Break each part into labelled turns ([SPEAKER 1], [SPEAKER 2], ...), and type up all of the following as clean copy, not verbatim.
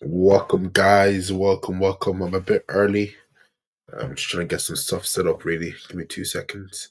[SPEAKER 1] Welcome, guys. Welcome. I'm a bit early. I'm just trying to get some stuff set up, really. Give me 2 seconds.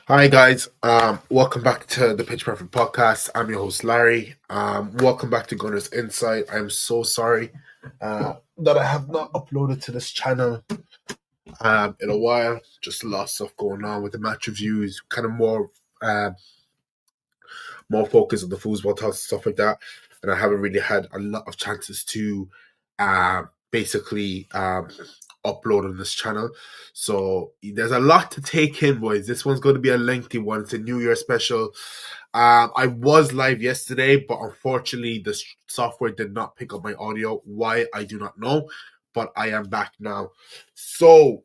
[SPEAKER 1] Hi, guys. Welcome back to the Pitch Perfect podcast. I'm your host, Larry. Welcome back to Gunner's Insight. I'm so sorry that I have not uploaded to this channel in a while. Just a lot of stuff going on with the match reviews, kind of more focus on the football talks, stuff like that. And I haven't really had a lot of chances to basically upload on this channel. So there's a lot to take in, boys. This one's going to be a lengthy one. It's a New Year special. I was live yesterday, but unfortunately, the software did not pick up my audio. Why, I do not know, but I am back now. So,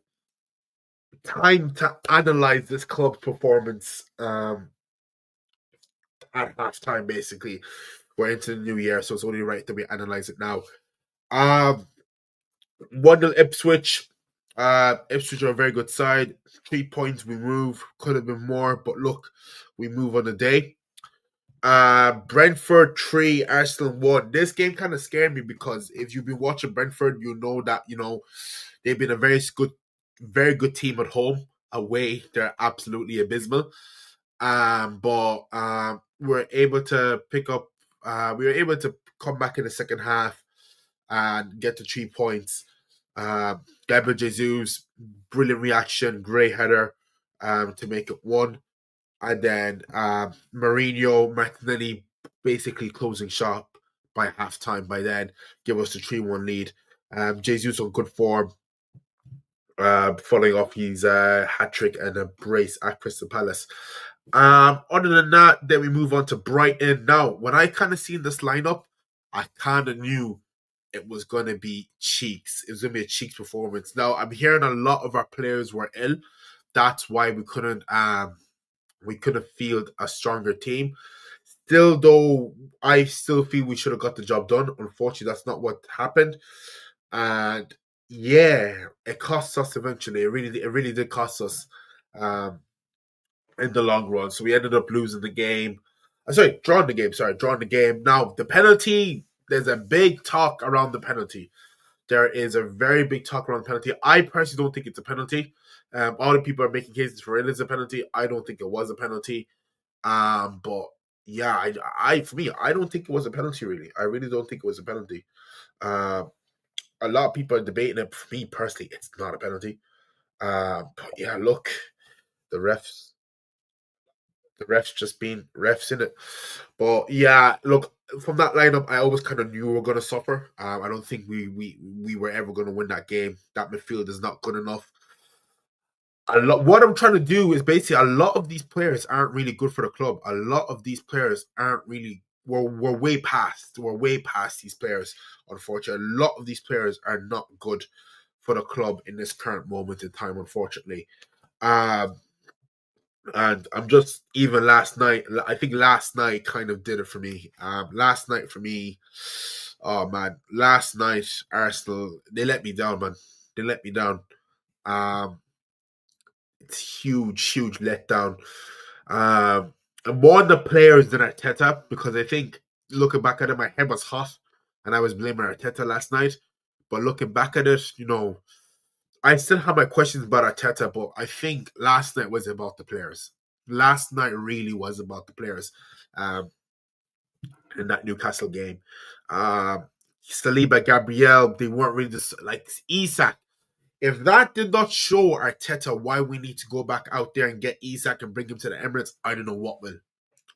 [SPEAKER 1] time to analyze this club's performance at halftime, basically. We're into the new year, so it's only right that we analyze it now. 1-0 Ipswich. Ipswich are a very good side. 3 points we move. Could have been more, but look, we move on the day. Brentford 3, Arsenal 1. This game kind of scared me because if you've been watching Brentford, you know that they've been a very good team at home. Away, they're absolutely abysmal. But we're able to pick up. We were able to come back in the second half and get the 3 points. Gabriel Jesus, brilliant reaction, great header to make it 1. And then Mourinho, Martinelli basically closing shop by halftime by then, give us the 3-1 lead. Jesus on good form, following off his hat trick and a brace at Crystal Palace. Other than that, then we move on to Brighton. Now, when I kind of seen this lineup, I kind of knew it was going to be Cheeks. It was going to be a Cheeks performance. Now, I'm hearing a lot of our players were ill. That's why we couldn't field a stronger team. Still, though, I still feel we should have got the job done. Unfortunately, that's not what happened. And yeah, it cost us eventually. It really did cost us in the long run. So we ended up losing the game. Drawing the game. Drawing the game. Now the penalty. There's a big talk around the penalty. There is a very big talk around the penalty. I personally don't think it's a penalty. All the people are making cases for it as a penalty. I don't think it was a penalty. But yeah, for me, I don't think it was a penalty. Really, I really don't think it was a penalty. A lot of people are debating it. For me personally, it's not a penalty. But yeah, look, the refs, the refs just being refs in it. But yeah, look, from that lineup, I always kind of knew we were going to suffer. I don't think we were ever going to win that game. That midfield is not good enough. What I'm trying to do is basically a lot of these players aren't really good for the club. A lot of these players aren't really. We're way past. We're way past these players. Unfortunately, a lot of these players are not good for the club in this current moment in time. Unfortunately, um, and I'm just even last night. I think last night kind of did it for me. Last night for me, oh man, last night Arsenal they let me down, man. They let me down. Um, it's huge letdown. And more on the players than Arteta because I think looking back at it, my head was hot, and I was blaming Arteta last night. But looking back at it, I still have my questions about Arteta, but I think last night was about the players. last night really was about the players in that Newcastle game. Saliba, Gabriel, they weren't really just like Isak. If that did not show Arteta why we need to go back out there and get Isak and bring him to the Emirates, I don't know what will.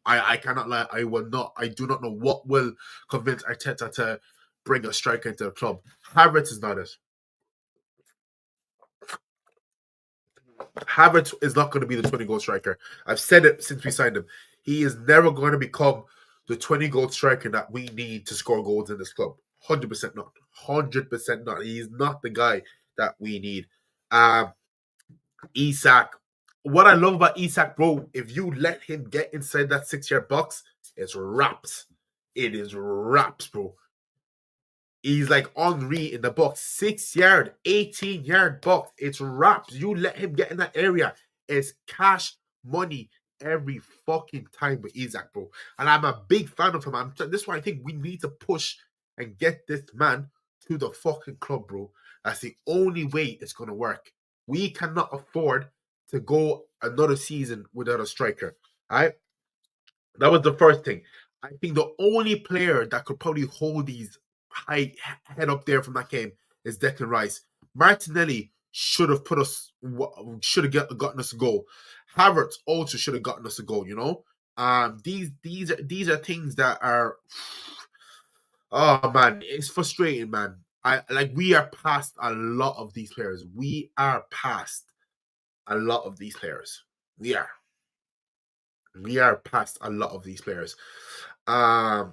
[SPEAKER 1] I cannot lie. I will not. I do not know what will convince Arteta to bring a striker into the club. Havertz is not it. Havertz is not going to be the 20-goal striker. I've said it since we signed him. He is never going to become the 20-goal striker that we need to score goals in this club. 100% not. 100% not. He's not the guy that we need. Isak. What I love about Isak, bro, if you let him get inside that 6-yard box, it's wraps. It is wraps, bro. He's like Henry in the box, 6-yard, 18-yard box. It's wraps. You let him get in that area. It's cash money every fucking time with Isak, bro. And I'm a big fan of him. This is why I think we need to push and get this man to the fucking club, bro. That's the only way it's going to work. We cannot afford to go another season without a striker. All right? That was the first thing. I think the only player that could probably hold these high head up there from that game is Declan Rice. Martinelli should have gotten us a goal. Havertz also should have gotten us a goal. You know, these are things that are. Oh man, it's frustrating, man. We are past a lot of these players. We are past a lot of these players. We are past a lot of these players. I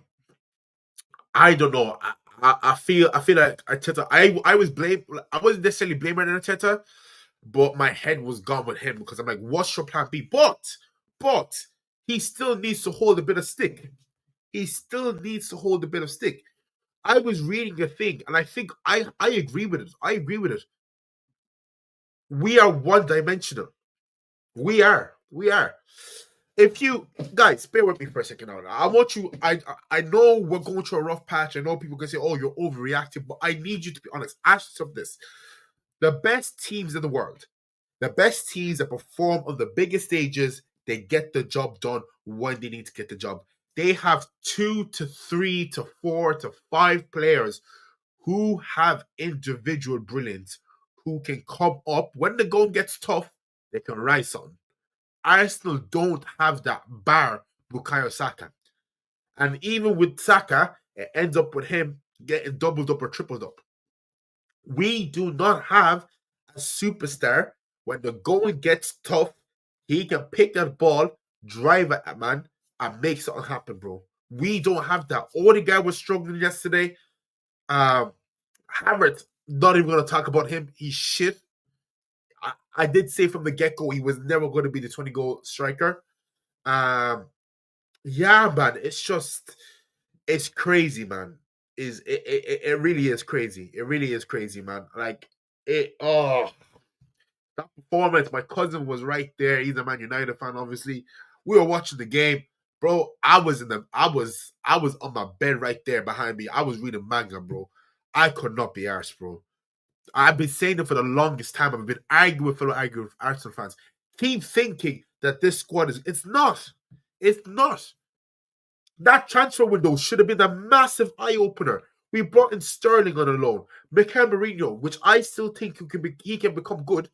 [SPEAKER 1] don't know. I feel like Arteta. I wasn't necessarily blaming Arteta, but my head was gone with him because I'm like, what's your plan B? But he still needs to hold a bit of stick. He still needs to hold a bit of stick. I was reading a thing, and I think I agree with it. We are one-dimensional. We are. If you guys bear with me for a second now, I want you. I know we're going through a rough patch. I know people can say, "Oh, you're overreacting," but I need you to be honest. Ask yourself this: the best teams in the world, the best teams that perform on the biggest stages, they get the job done when they need to get the job. They have 2 to 3 to 4 to 5 players who have individual brilliance, who can come up when the going gets tough. They can rise on. Arsenal don't have that bar Bukayo Saka. And even with Saka, it ends up with him getting doubled up or tripled up. We do not have a superstar. When the going gets tough, he can pick that ball, drive at a man, and make something happen, bro. We don't have that. Odegaard was struggling yesterday. Havertz, not even going to talk about him. He's shit. I did say from the get-go he was never going to be the 20-goal striker. Yeah, man, it's crazy, man. It really is crazy. It really is crazy, man. Like that performance. My cousin was right there. He's a Man United fan, obviously. We were watching the game, bro. I was on my bed right there behind me. I was reading manga, bro. I could not be arsed, bro. I've been saying it for the longest time. I've been arguing with Arsenal fans. Keep thinking that this squad is. It's not. It's not. That transfer window should have been a massive eye opener. We brought in Sterling on a loan, Mikel Merino, which I still think he can become good.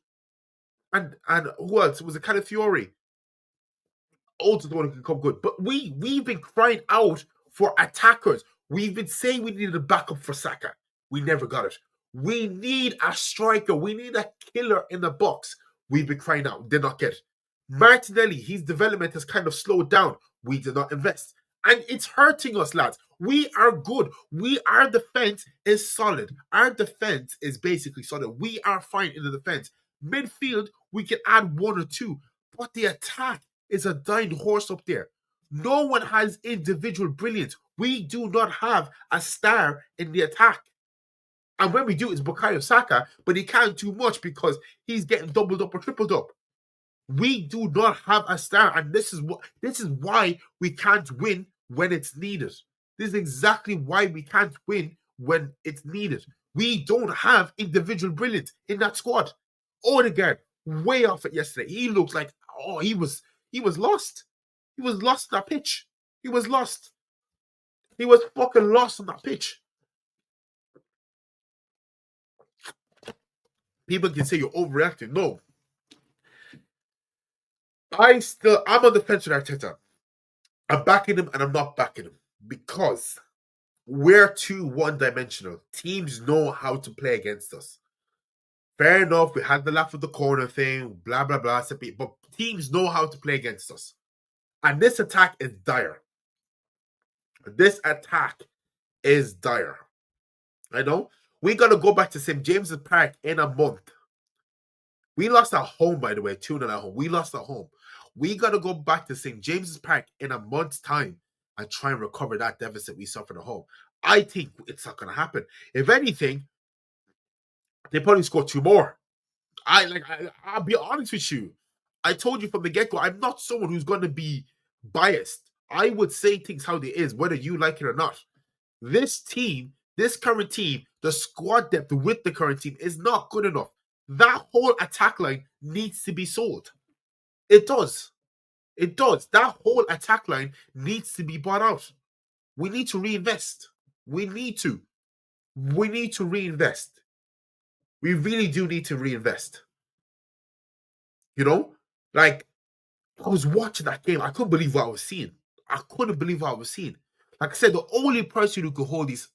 [SPEAKER 1] And who else? Was it Calafiori? Also, the one who can become good. But we've been crying out for attackers. We've been saying we needed a backup for Saka. We never got it. We need a striker. We need a killer in the box. We've been crying out. Did not get it. Martinelli, his development has kind of slowed down. We did not invest. And it's hurting us, lads. We are good. Our defense is solid. Our defense is basically solid. We are fine in the defense. Midfield, we can add 1 or 2. But the attack is a dying horse up there. No one has individual brilliance. We do not have a star in the attack. And when we do, it's Bukayo Saka, but he can't do much because he's getting doubled up or tripled up. We do not have a star, and this is why we can't win when it's needed. This is exactly why we can't win when it's needed. We don't have individual brilliance in that squad. Odegaard, way off it yesterday. He looks like he was He was lost. He was lost on that pitch. He was lost. He was fucking lost on that pitch. People can say you're overreacting. No. I'm on the fence with Arteta. I'm backing him and I'm not backing him because we're too one-dimensional. Teams know how to play against us. Fair enough, we had the laugh of the corner thing, blah, blah, blah, but teams know how to play against us. And this attack is dire. This attack is dire. I know. We got to go back to St. James's Park in a month. We lost at home, by the way, 2-0 at home. We lost at home. We got to go back to St. James's Park in a month's time and try and recover that deficit we suffered at home. I think it's not going to happen. If anything, they probably score 2 more. I'll be honest with you. I told you from the get-go, I'm not someone who's going to be biased. I would say things how they is, whether you like it or not. This team, this current team, the squad depth with the current team is not good enough. That whole attack line needs to be sold. It does. It does. That whole attack line needs to be bought out. We need to reinvest. We need to reinvest. We really do need to reinvest. You know? Like, I was watching that game. I couldn't believe what I was seeing. Like I said, the only person who could hold his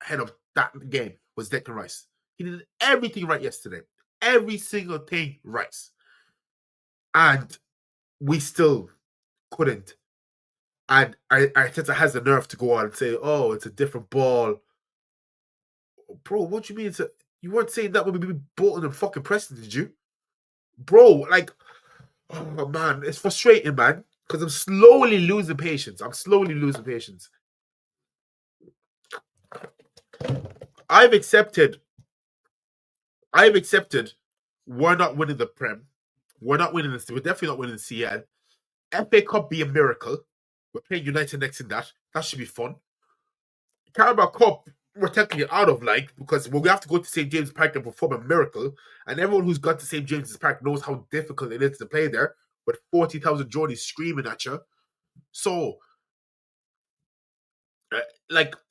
[SPEAKER 1] head of that game was Declan Rice. He did everything right yesterday. Every single thing right. And we still couldn't. And Arteta has the nerve to go on and say, oh, it's a different ball. Bro, what do you mean? You weren't saying that when we beat Bolton and fucking Preston, did you? Bro, like, oh man, it's frustrating, man. Because I'm slowly losing patience. I've accepted we're not winning the Prem. We're not winning this. We're definitely not winning the CL. FA Cup be a miracle. We're playing United next in that. That should be fun. Carabao Cup, we're technically out of because we have to go to St. James's Park and perform a miracle. And everyone who's got to St. James's Park knows how difficult it is to play there with 40,000 Geordies screaming at you. So,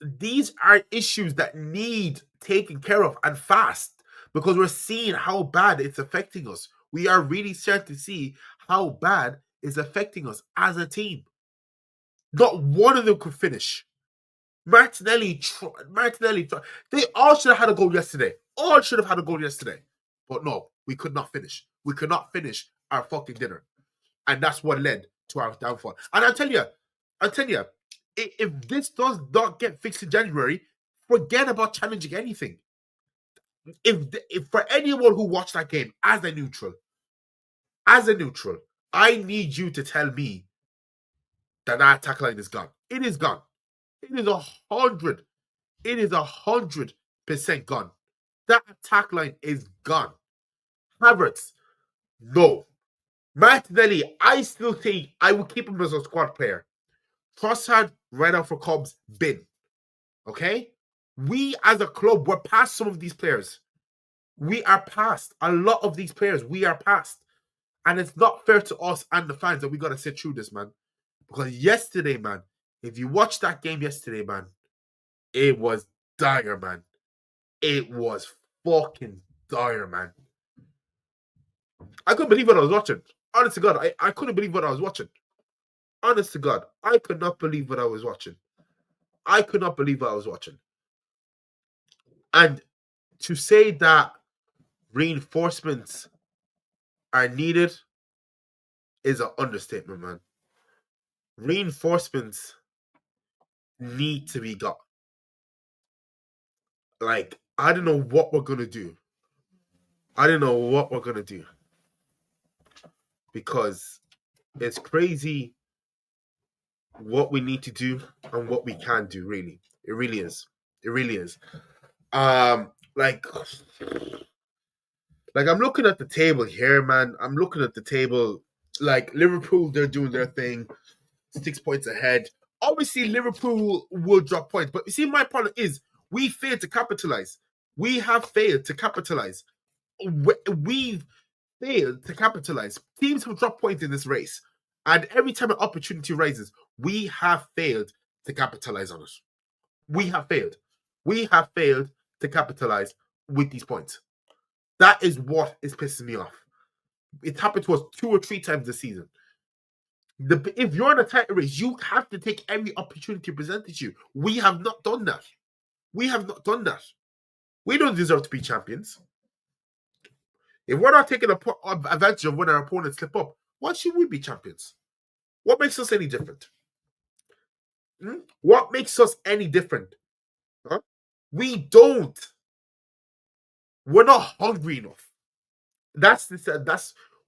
[SPEAKER 1] these are issues that need taken care of and fast because we're seeing how bad it's affecting us. We are really starting to see how bad it's affecting us as a team. Not one of them could finish. Martinelli, they all should have had a goal yesterday. But no, we could not finish. We could not finish our fucking dinner. And that's what led to our downfall. And I'll tell you, if this does not get fixed in January, forget about challenging anything. If for anyone who watched that game as a neutral, I need you to tell me that attack line is gone. It is gone. It is 100. It is 100% gone. That attack line is gone. Havertz, no. Martinelli, I still think I will keep him as a squad player. Trossard, right out for Cubs, bin. Okay? We as a club, we're past some of these players. We are past a lot of these players. We are past. And it's not fair to us and the fans that we got to sit through this, man. Because yesterday, man, if you watched that game yesterday, man, it was dire, man. It was fucking dire, man. I couldn't believe what I was watching. Honest to God, I couldn't believe what I was watching. Honest to God, I could not believe what I was watching. And to say that reinforcements are needed is an understatement, man. Reinforcements need to be got. I don't know what we're going to do. Because it's crazy what we need to do and what we can do, really. It really is. I'm looking at the table here, man. Liverpool, they're doing their thing. 6 points ahead. Obviously, Liverpool will drop points. But you see, my problem is we failed to capitalize. We have failed to capitalize. We've failed to capitalize. Teams have dropped points in this race. And every time an opportunity rises, we have failed to capitalize on it. We have failed. We have failed to capitalize with these points. That is what is pissing me off. It happened to us 2 or 3 times this season. If you're in a title race, you have to take every opportunity presented to you. We have not done that. We have not done that. We don't deserve to be champions. If we're not taking advantage of when our opponents slip up, why should we be champions? What makes us any different? What makes us any different? Huh? We don't. We're not hungry enough. That's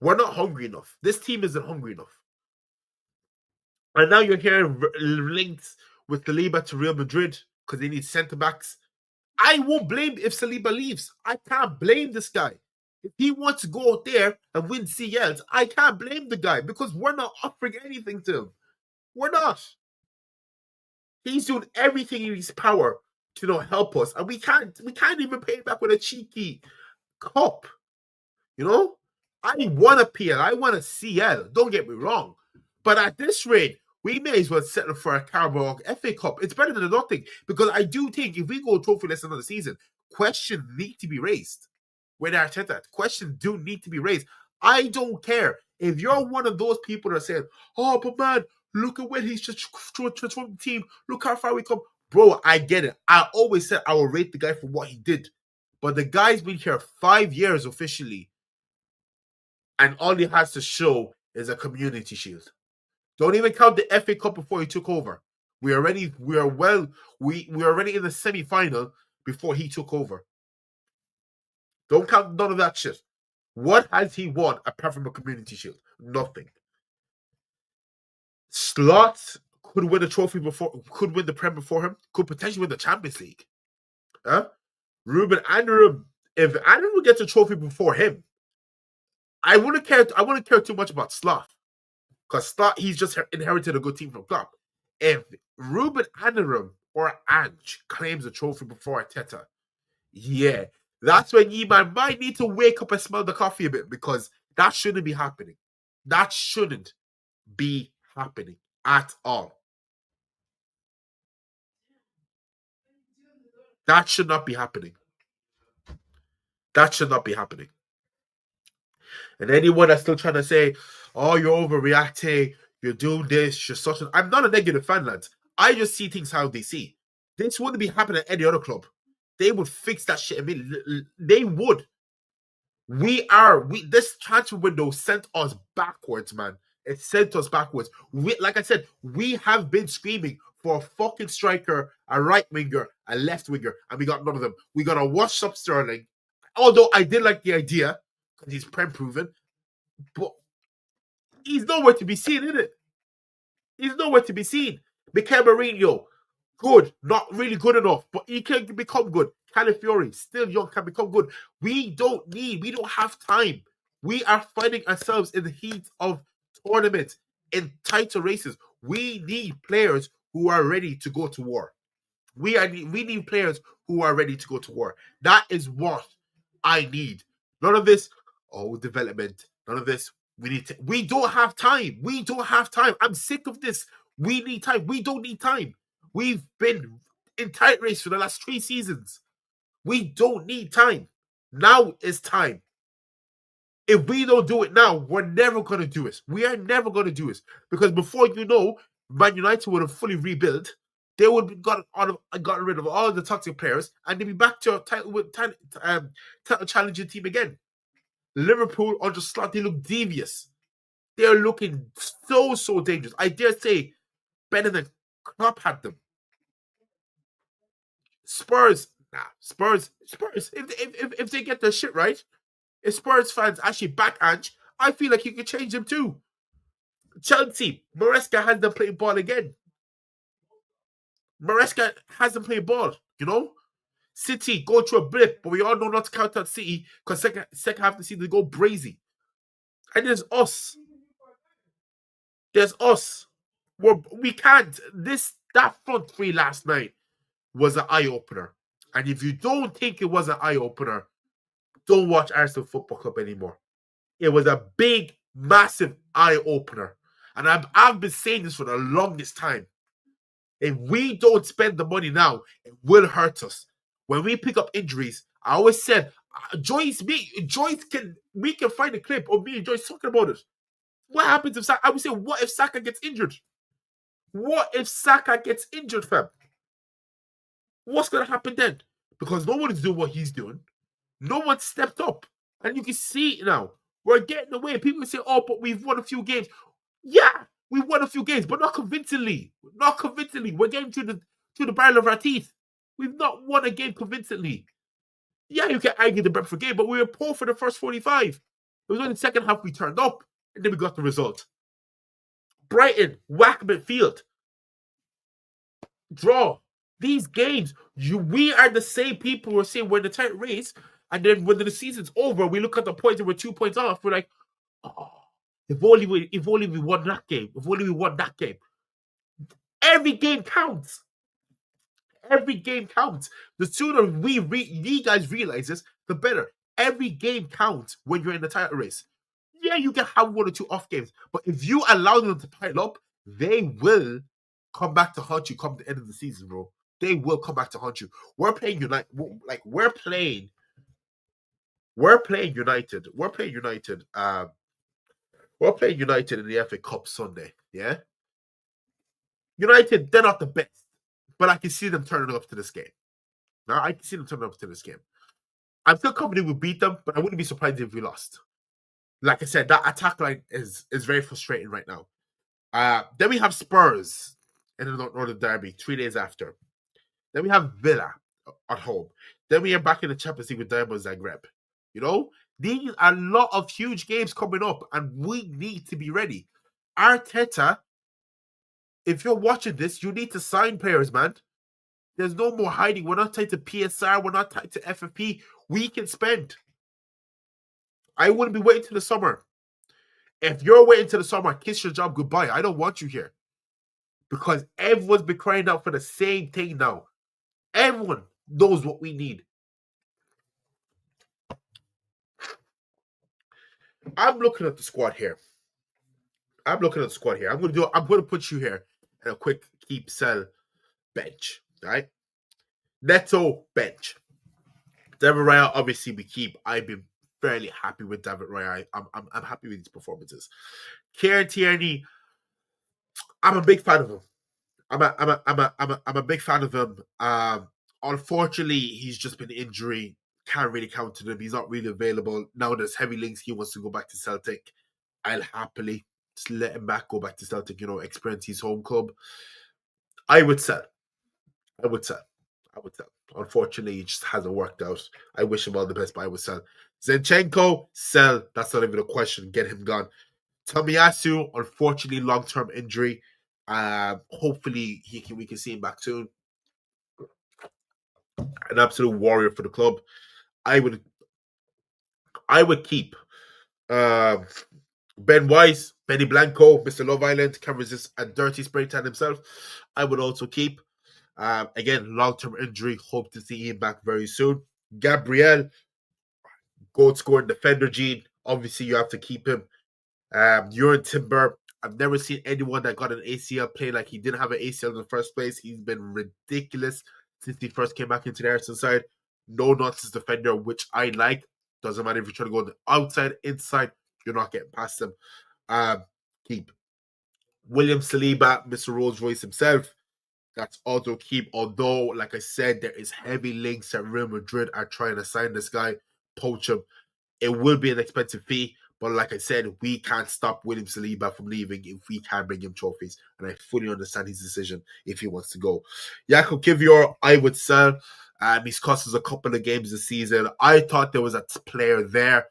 [SPEAKER 1] we're not hungry enough. This team isn't hungry enough. And now you're hearing links with Saliba to Real Madrid because they need centre backs. I won't blame if Saliba leaves. I can't blame this guy. If he wants to go out there and win CLs, I can't blame the guy because we're not offering anything to him. We're not. He's doing everything in his power to help us, and we can't even pay back with a cheeky cup. I want a PL, I want a CL. Don't get me wrong, but at this rate, we may as well settle for a Carabao FA Cup. It's better than nothing because I do think if we go trophyless another season, questions need to be raised. With Arteta, questions do need to be raised. I don't care if you're one of those people that are saying, "Oh, but man, look at when he's just transformed the team. Look how far we come." Bro, I get it. I always said I will rate the guy for what he did. But the guy's been here 5 years officially. And all he has to show is a community shield. Don't even count the FA Cup before he took over. We are already in the semi-final before he took over. Don't count none of that shit. What has he won apart from a community shield? Nothing. Slot could win a trophy could win the Prem before him, could potentially win the Champions League. Ruben Amorim, if Amorim gets a trophy before him, I wouldn't care too much about Slot. Because Slot, he's just inherited a good team from Klopp. If Ruben Amorim or Ange claims a trophy before Arteta, yeah, that's when you might need to wake up and smell the coffee a bit because that shouldn't be happening. That shouldn't be happening at all. That should not be happening. That should not be happening. And anyone that's still trying to say, "Oh, you're overreacting, you're doing this, you're such," I'm not a negative fan, lads. I just see things how they see. This wouldn't be happening at any other club. They would fix that shit immediately. They would. This transfer window sent us backwards, man. It sent us backwards. Like I said, we have been screaming for a fucking striker, a right winger, a left winger, and we got none of them. We got a washed up Sterling. Although I did like the idea, because he's Prem proven, but he's nowhere to be seen, isn't it? He's nowhere to be seen. Mikel Mourinho, good, not really good enough, but he can become good. Calafiori, still young, can become good. We don't have time. We are finding ourselves in the heat of tournaments, in title races. We need players who are ready to go to war. We need players who are ready to go to war. That is what I need. None of this, development. None of this. We don't have time. We don't have time. I'm sick of this. We need time. We don't need time. We've been in tight race for the last 3 seasons. We don't need time. Now is time. If we don't do it now, we're never going to do it. We are never going to do it. Because before you know, Man United would have fully rebuilt. They would have gotten rid of all the toxic players and they'd be back to a title challenging team again. Liverpool under Slot, they look devious. They are looking so dangerous. I dare say better than Klopp had them. Spurs. If they get their shit right, if Spurs fans actually back Ange, I feel like you could change them too. Chelsea, Maresca has them playing ball again. Maresca hasn't played ball, City go through a blip, but we all know not to count out City because second half of the season they go brazy. And there's us. We can't. That front three last night was an eye opener. And if you don't think it was an eye opener, don't watch Arsenal Football Club anymore. It was a big, massive eye opener. And I've been saying this for the longest time. If we don't spend the money now, it will hurt us. When we pick up injuries, I always said, we can find a clip of me and Joyce talking about it. What happens if Saka? I would say, what if Saka gets injured? What if Saka gets injured, fam? What's gonna happen then? Because no one is doing what he's doing. No one stepped up, and you can see it now. We're getting away. People say, "Oh, but we've won a few games." Yeah, we won a few games, but not convincingly. Not convincingly. We're getting to the barrel of our teeth. We've not won a game convincingly. Yeah, you can argue the Brentford game, but we were poor for the first 45. It was only the second half we turned up, and then we got the result. Brighton, whack midfield. Draw. These games, we are the same people who are saying we're in the tight race, and then when the season's over, we look at the points and we're 2 points off. We're like, oh, if only we won that game. If only we won that game. Every game counts. Every game counts. The sooner you guys realize this, the better. Every game counts when you're in the title race. Yeah, you can have 1 or 2 off games, but if you allow them to pile up, they will come back to haunt you come the end of the season, bro. They will come back to haunt you. We're playing United. We're playing United. We're playing United. We're playing United in the FA Cup Sunday. Yeah. United, they're not the best, but I can see them turning up to this game. Now I can see them turning up to this game. I'm still confident we'll beat them, but I wouldn't be surprised if we lost. Like I said, that attack line is very frustrating right now. Then we have Spurs in the Northern Derby 3 days after. Then we have Villa at home. Then we are back in the Champions League with Dinamo Zagreb. You know, these are a lot of huge games coming up, and we need to be ready. Arteta, if you're watching this, you need to sign players, man. There's no more hiding. We're not tied to PSR. We're not tied to FFP. We can spend. I wouldn't be waiting till the summer. If you're waiting till the summer, kiss your job goodbye. I don't want you here. Because everyone's been crying out for the same thing now. Everyone knows what we need. I'm looking at the squad here. I'm gonna put you here in a quick keep sell bench. Right? Neto bench. David Raya, obviously we keep. I've been fairly happy with David Raya. I'm happy with his performances. Kieran Tierney, I'm a big fan of him. I'm a big fan of him. Unfortunately, he's just been injury. Can't really count on him. He's not really available. Now there's heavy links. He wants to go back to Celtic. I'll happily just let him go back to Celtic, experience his home club. I would sell. Unfortunately, it just hasn't worked out. I wish him all the best, but I would sell. Zinchenko, sell. That's not even a question. Get him gone. Tomiyasu, unfortunately, long-term injury. Hopefully, we can see him back soon. An absolute warrior for the club. I would keep Ben Wise, Benny Blanco, Mr. Love Island, can resist a dirty spray tan himself. I would also keep. Again, long-term injury. Hope to see him back very soon. Gabriel, goal scoring defender gene. Obviously, you have to keep him. Jurgen Timber. I've never seen anyone that got an ACL play like he didn't have an ACL in the first place. He's been ridiculous since he first came back into the Arsenal side. No nonsense defender, which I like. Doesn't matter if you're trying to go on the outside, inside, you're not getting past him. Keep. William Saliba, Mr. Rolls Royce himself. That's also keep. Although, like I said, there is heavy links that Real Madrid are trying to sign this guy, poach him. It will be an expensive fee, but like I said, we can't stop William Saliba from leaving if we can't bring him trophies. And I fully understand his decision if he wants to go. Jakub Kiwior, I would sell. He's cost us a couple of games this season. I thought there was a player there.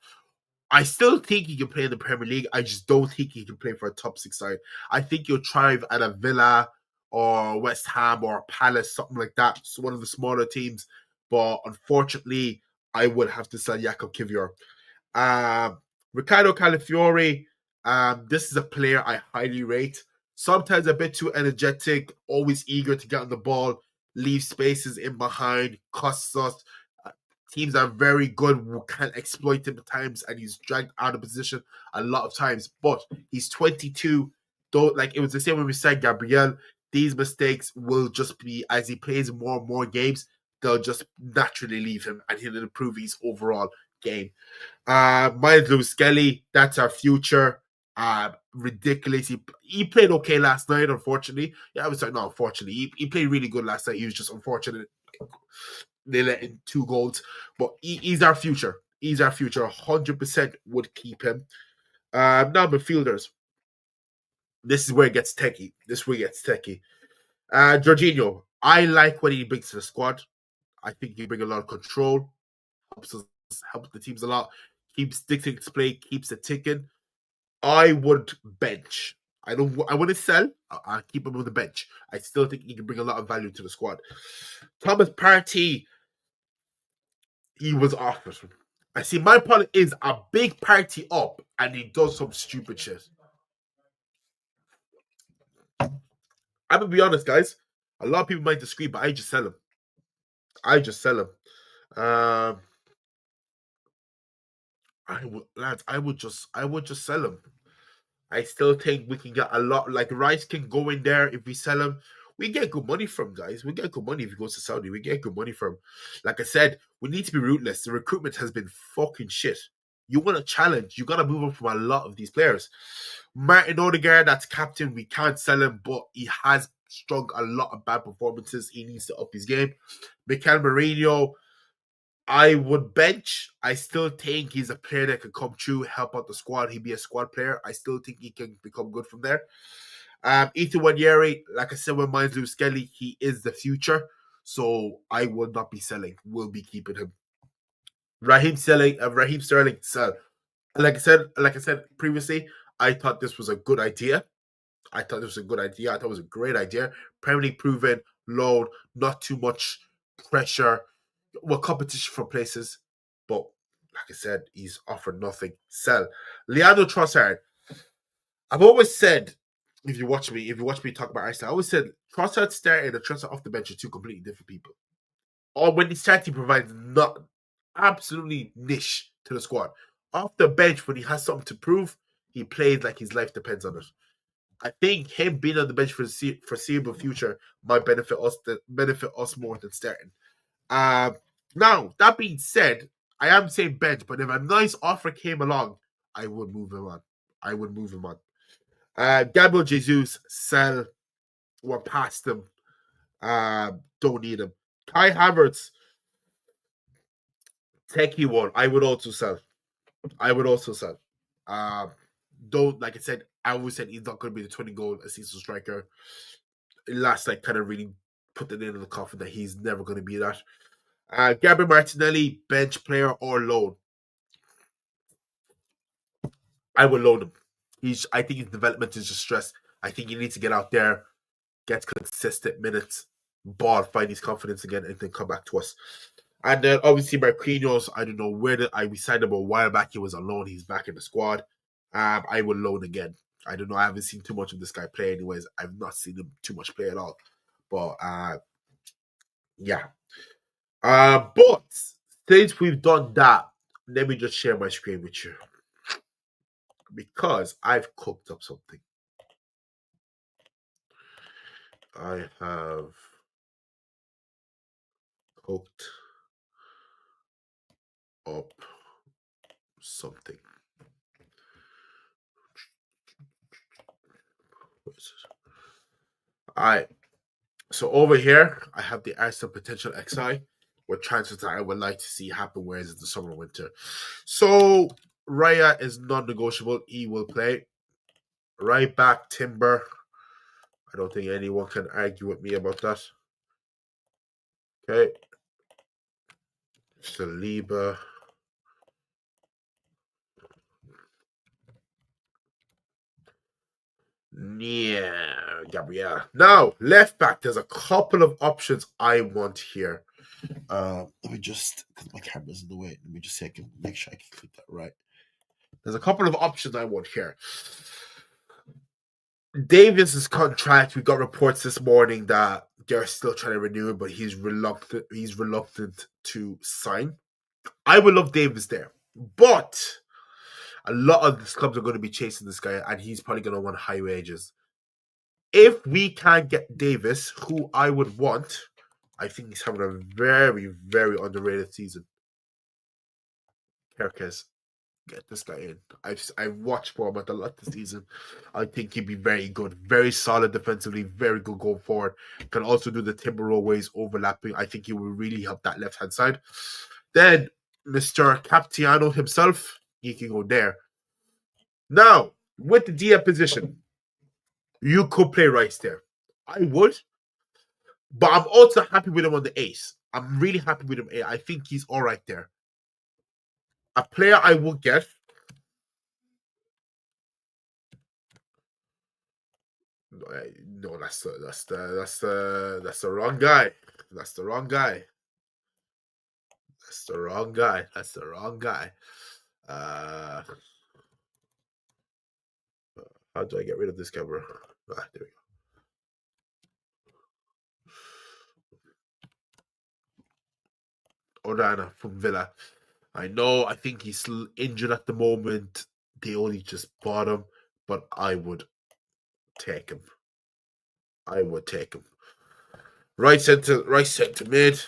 [SPEAKER 1] I still think he can play in the Premier League. I just don't think he can play for a top 6 side. I think he'll thrive at a Villa or West Ham or Palace, something like that. It's one of the smaller teams. But unfortunately, I would have to sell Jakub Kiwior. Ricardo Calafiori, this is a player I highly rate. Sometimes a bit too energetic, always eager to get on the ball, leave spaces in behind, costs us. Teams are very good, can exploit him at times, and he's dragged out of position a lot of times. But he's 22. though, like it was the same when we said Gabriel. These mistakes will just be as he plays more and more games, they'll just naturally leave him, and he'll improve his overall game. Miles Lewis Skelly, that's our future. Ridiculous. He played okay last night, unfortunately. Yeah, I was like, no, unfortunately. He played really good last night. He was just unfortunate. They let in 2 goals. But he's our future. He's our future. 100% would keep him. Now, midfielders. This is where it gets techie. Jorginho, I like what he brings to the squad. I think he brings a lot of control. Helps the teams a lot. Keeps dictating play, keeps it ticking. I would bench. I wouldn't sell. I'll keep him on the bench. I still think he can bring a lot of value to the squad. Thomas Partey, he was offered. I see my problem is a big party up and he does some stupid shit. I'm gonna be honest, guys. A lot of people might disagree, but I just sell him. I would just sell him. I still think we can get a lot. Like Rice can go in there if we sell him. We get good money from guys. We get good money if he goes to Saudi. We get good money from. Like I said, we need to be ruthless. The recruitment has been fucking shit. You want to challenge. You got to move on from a lot of these players. Martin Odegaard, that's captain. We can't sell him, but he has strung a lot of bad performances. He needs to up his game. Mikel Mourinho, I would bench. I still think he's a player that can come through, help out the squad. He'd be a squad player. I still think he can become good from there. Ethan Wanyeri, like I said, with Miles Lewis Skelly, he is the future. So I will not be selling. We'll be keeping him. Raheem Sterling, sell. Like I said previously, I thought this was a good idea. I thought it was a great idea. Premier League proven, load, not too much pressure. Well, competition from places, but like I said, he's offered nothing. Sell. Leandro Trossard. I've always said, if you watch me talk about Arsenal, I always said Trossard starting and Trossard off the bench are two completely different people. Or when he starts, he provides not absolutely niche to the squad. Off the bench, when he has something to prove, he plays like his life depends on it. I think him being on the bench for the foreseeable future might benefit us more than starting. Now, that being said, I am saying bench, but if a nice offer came along, I would move him on. Gabriel Jesus, sell. We're past him. Don't need him. Kai Havertz, techie one. I would also sell. Don't, like I said, I always said he's not going to be the 20-goal a season striker. Last night kind of really put the nail in the coffin that he's never going to be that. Gabriel Martinelli, bench player or loan? I would loan him. I think his development is just stress. I think he needs to get out there, get consistent minutes, ball, find his confidence again, and then come back to us. And then obviously Marquinhos, I don't know we signed him a while back. He was on loan. He's back in the squad. I will loan again. I don't know. I haven't seen too much of this guy play anyways. I've not seen him too much play at all. But yeah. But since we've done that, let me just share my screen with you. Because I've cooked up something. I have cooked up something. Alright. So over here, I have the Arsenal potential XI with transfers that I would like to see happen, whereas in the summer and winter. So Raya is non-negotiable. He will play. Right back, Timber. I don't think anyone can argue with me about that. Okay. Saliba. Yeah, Gabriel. Now, left back. There's a couple of options I want here. Let me just, because my camera's in the way. Let me just see. I can make sure I can click that right. There's a couple of options I want here. Davis's contract. We got reports this morning that they're still trying to renew it, but he's reluctant. He's reluctant to sign. I would love Davis there, but a lot of these clubs are going to be chasing this guy, and he's probably going to want high wages. If we can get Davis, who I would want, I think he's having a very, very underrated season. Kerkez, get this guy in. I've watched for him a lot this season. I think he'd be very good, very solid defensively, very good going forward. Can also do the timber ways overlapping. I think he will really help that left hand side. Then Mr. Captiano himself, he can go there. Now, with the DM position, you could play Rice there. I would, but I'm also happy with him on the ace. I'm really happy with him. I think he's all right there. A player I will get. No, that's the wrong guy. That's the wrong guy. That's the wrong guy. That's the wrong guy. How do I get rid of this camera? There we go. Onana from Villa. I know. I think he's still injured at the moment. They only just bought him, but I would take him. I would take him. Right centre mid.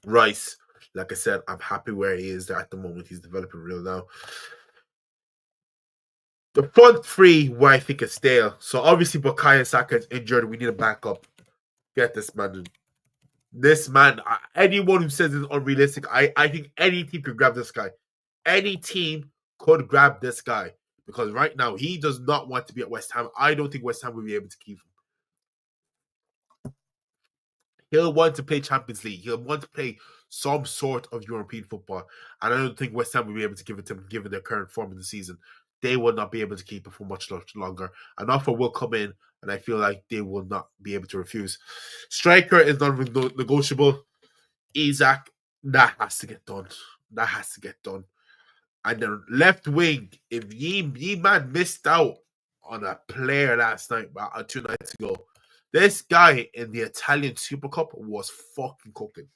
[SPEAKER 1] Rice. Like I said, I'm happy where he is at the moment. He's developing real now. The front three, where I think is stale. So obviously, Bukayo Saka is injured. We need a backup. Get this man in. This man, anyone who says it's unrealistic, I think any team could grab this guy. Any team could grab this guy. Because right now, he does not want to be at West Ham. I don't think West Ham will be able to keep him. He'll want to play Champions League. He'll want to play some sort of European football. And I don't think West Ham will be able to give it to him given their current form in the season. They will not be able to keep it for much longer. An offer will come in, and I feel like they will not be able to refuse. Striker is not negotiable. Isak, that has to get done. That has to get done. And the left wing, if ye man missed out on a player last night, 2 nights ago, this guy in the Italian Super Cup was fucking cooking.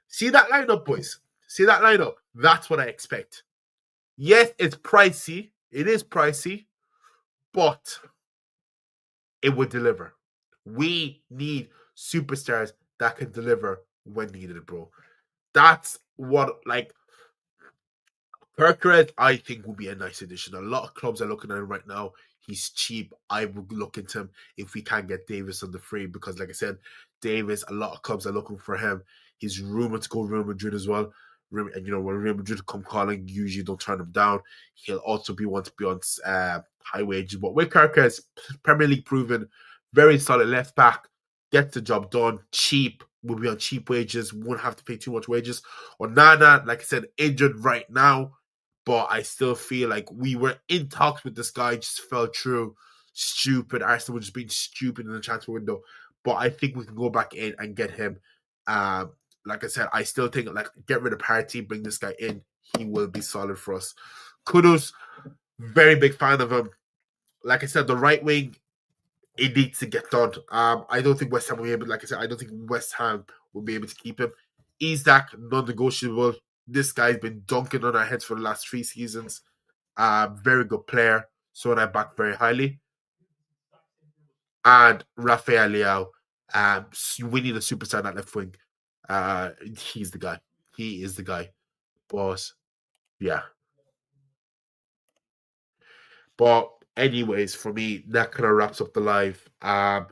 [SPEAKER 1] See that lineup, boys? See that lineup? That's what I expect. Yes, it's pricey. It is pricey, but it would deliver. We need superstars that can deliver when needed, bro. That's what, like, Gyökeres, I think, will be a nice addition. A lot of clubs are looking at him right now. He's cheap. I would look into him if we can get Davis on the free because, like I said, Davis, a lot of clubs are looking for him. He's rumored to go Real Madrid as well. And you know, when Real Madrid come calling, usually don't turn him down. He'll also want to be on high wages. But with Gyökeres, Premier League proven, very solid left back, gets the job done, cheap, will be on cheap wages, won't have to pay too much wages. Onana, like I said, injured right now, but I still feel like we were in talks with this guy, just fell through. Stupid. Arsenal were just being stupid in the transfer window. But I think we can go back in and get him. Like I said, I still think, like, get rid of Partey, bring this guy in. He will be solid for us. Kudus, very big fan of him. Like I said, the right wing, it needs to get done. I don't think West Ham will be able, like I said, I don't think West Ham will be able to keep him. Isak, non-negotiable. This guy's been dunking on our heads for the last 3 seasons. Very good player. So I back very highly. And Rafael Leao. We need a superstar at left wing. He's the guy. He is the guy. Boss. Yeah. But anyways, for me, that kind of wraps up the live. A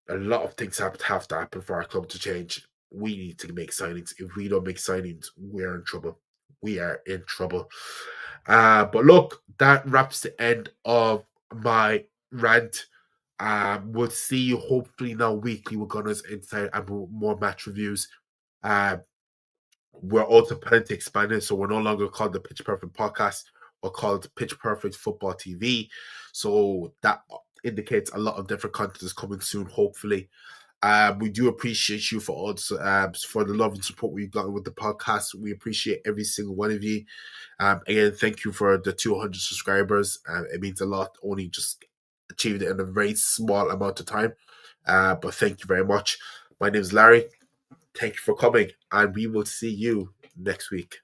[SPEAKER 1] lot of things have to happen for our club to change. We need to make signings. If we don't make signings, we're in trouble. We are in trouble. But look, that wraps the end of my rant. We'll see you hopefully now weekly with Gunners Insight and more match reviews. We're also planning to expand it, so we're no longer called the Pitch Perfect Podcast. We're called Pitch Perfect Football TV. So that indicates a lot of different content is coming soon, hopefully. We do appreciate you for all for the love and support we've gotten with the podcast. We appreciate every single one of you. Again, thank you for the 200 subscribers. It means a lot. Only just achieved it in a very small amount of time. But thank you very much. My name is Larry. Thank you for coming, and we will see you next week.